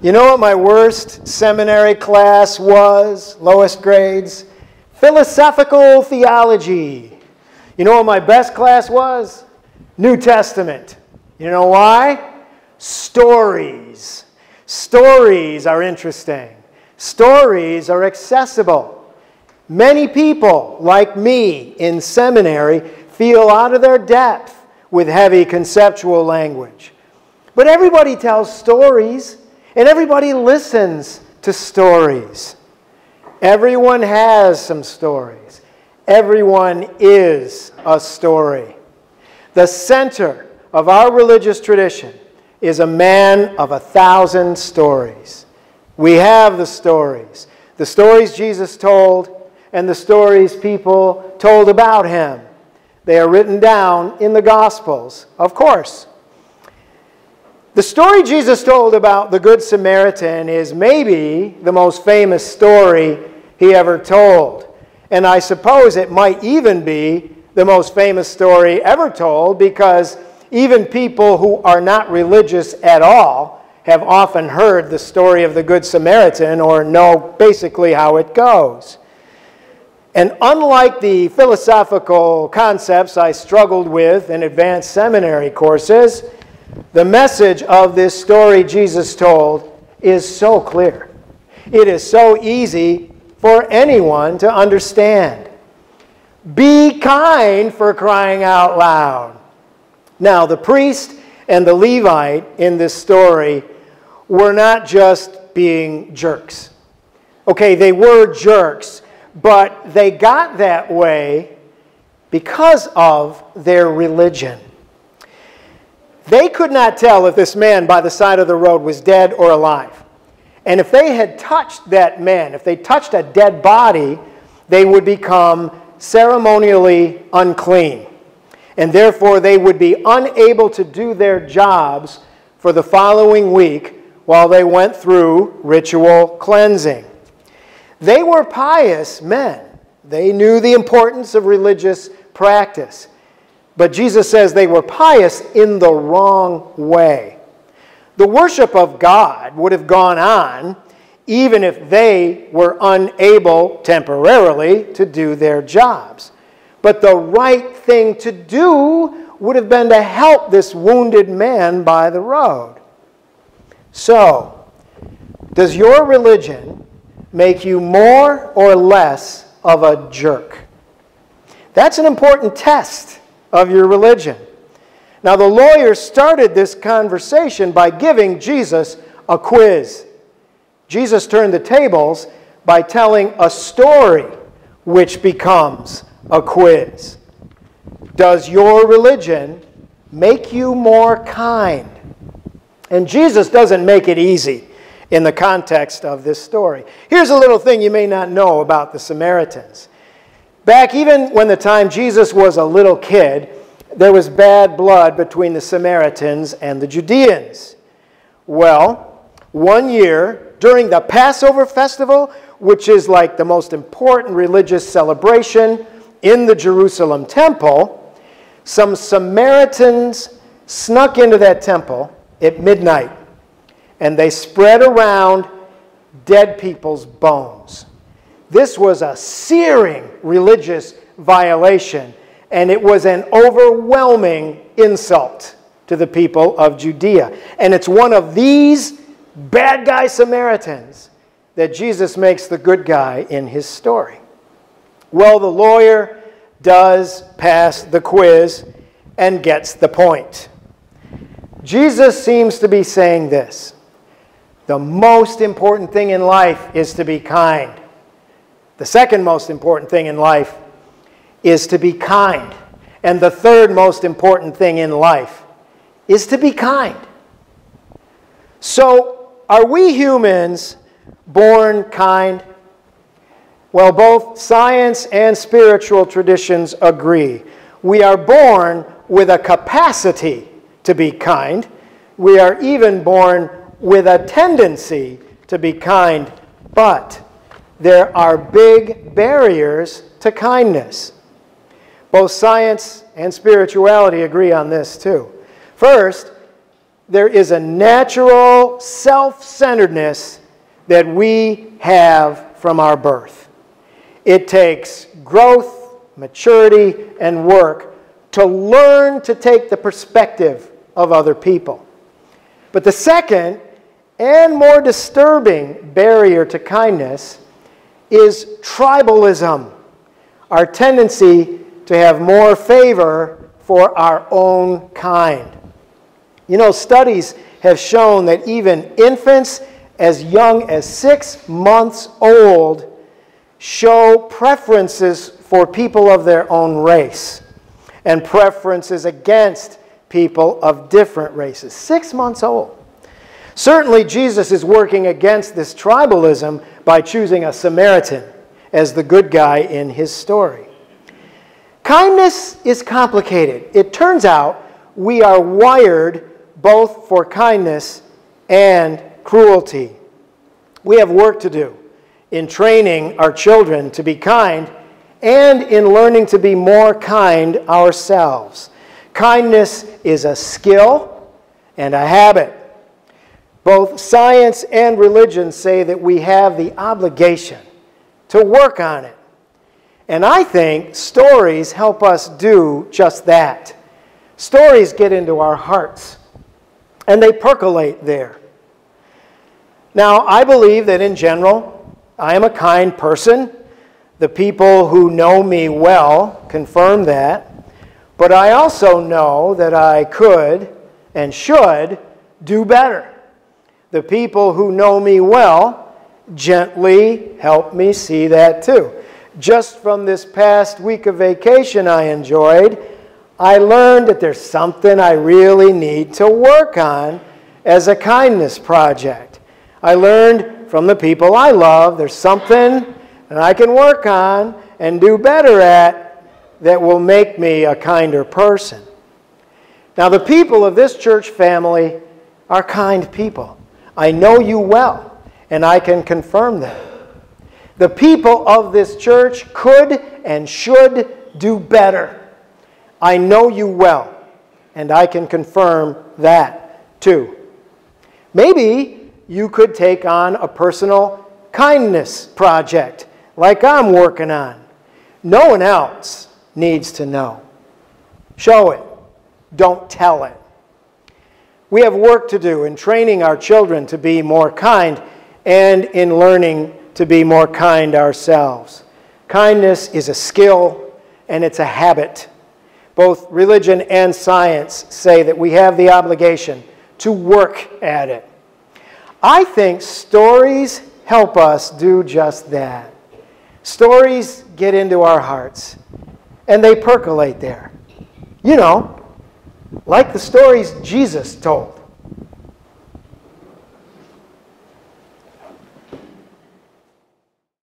You know what my worst seminary class was, lowest grades? Philosophical theology. You know what my best class was? New Testament. You know why? Stories. Stories are interesting. Stories are accessible. Many people, like me in seminary, feel out of their depth with heavy conceptual language. But everybody tells stories, and everybody listens to stories. Everyone has some stories. Everyone is a story. The center of our religious tradition is a man of 1,000 stories. We have the stories Jesus told, and the stories people told about him. They are written down in the Gospels, of course. The story Jesus told about the Good Samaritan is maybe the most famous story he ever told. And I suppose it might even be the most famous story ever told, because even people who are not religious at all have often heard the story of the Good Samaritan or know basically how it goes. And unlike the philosophical concepts I struggled with in advanced seminary courses, the message of this story Jesus told is so clear. It is so easy for anyone to understand. Be kind, for crying out loud. Now, the priest and the Levite in this story were not just being jerks. Okay, they were jerks, but they got that way because of their religion. They could not tell if this man by the side of the road was dead or alive. And if they had touched that man, if they touched a dead body, they would become ceremonially unclean. And therefore they would be unable to do their jobs for the following week while they went through ritual cleansing. They were pious men. They knew the importance of religious practice. But Jesus says they were pious in the wrong way. The worship of God would have gone on even if they were unable temporarily to do their jobs. But the right thing to do would have been to help this wounded man by the road. So, does your religion make you more or less of a jerk? That's an important test of your religion. Now, the lawyer started this conversation by giving Jesus a quiz. Jesus turned the tables by telling a story which becomes a quiz. Does your religion make you more kind? And Jesus doesn't make it easy in the context of this story. Here's a little thing you may not know about the Samaritans. Back even when the time Jesus was a little kid, there was bad blood between the Samaritans and the Judeans. Well, one year during the Passover festival, which is like the most important religious celebration in the Jerusalem temple, some Samaritans snuck into that temple at midnight, and they spread around dead people's bones. This was a searing religious violation, and it was an overwhelming insult to the people of Judea. And it's one of these bad guy Samaritans that Jesus makes the good guy in his story. Well, the lawyer does pass the quiz and gets the point. Jesus seems to be saying this: the most important thing in life is to be kind. The second most important thing in life is to be kind. And the third most important thing in life is to be kind. So, are we humans born kind? Well, both science and spiritual traditions agree. We are born with a capacity to be kind. We are even born with a tendency to be kind, but there are big barriers to kindness. Both science and spirituality agree on this too. First, there is a natural self-centeredness that we have from our birth. It takes growth, maturity, and work to learn to take the perspective of other people. But the second and more disturbing barrier to kindness is tribalism, our tendency to have more favor for our own kind. You know, studies have shown that even infants as young as 6 months old show preferences for people of their own race and preferences against people of different races. 6 months old. Certainly, Jesus is working against this tribalism by choosing a Samaritan as the good guy in his story. Kindness is complicated. It turns out we are wired both for kindness and cruelty. We have work to do in training our children to be kind and in learning to be more kind ourselves. Kindness is a skill and a habit. Both science and religion say that we have the obligation to work on it. And I think stories help us do just that. Stories get into our hearts, and they percolate there. Now, I believe that in general, I am a kind person. The people who know me well confirm that. But I also know that I could and should do better. The people who know me well gently help me see that too. Just from this past week of vacation I enjoyed, I learned that there's something I really need to work on as a kindness project. I learned from the people I love there's something that I can work on and do better at that will make me a kinder person. Now, the people of this church family are kind people. I know you well, and I can confirm that. The people of this church could and should do better. I know you well, and I can confirm that too. Maybe you could take on a personal kindness project like I'm working on. No one else needs to know. Show it. Don't tell it. We have work to do in training our children to be more kind and in learning to be more kind ourselves. Kindness is a skill and it's a habit. Both religion and science say that we have the obligation to work at it. I think stories help us do just that. Stories get into our hearts and they percolate there. You know, like the stories Jesus told.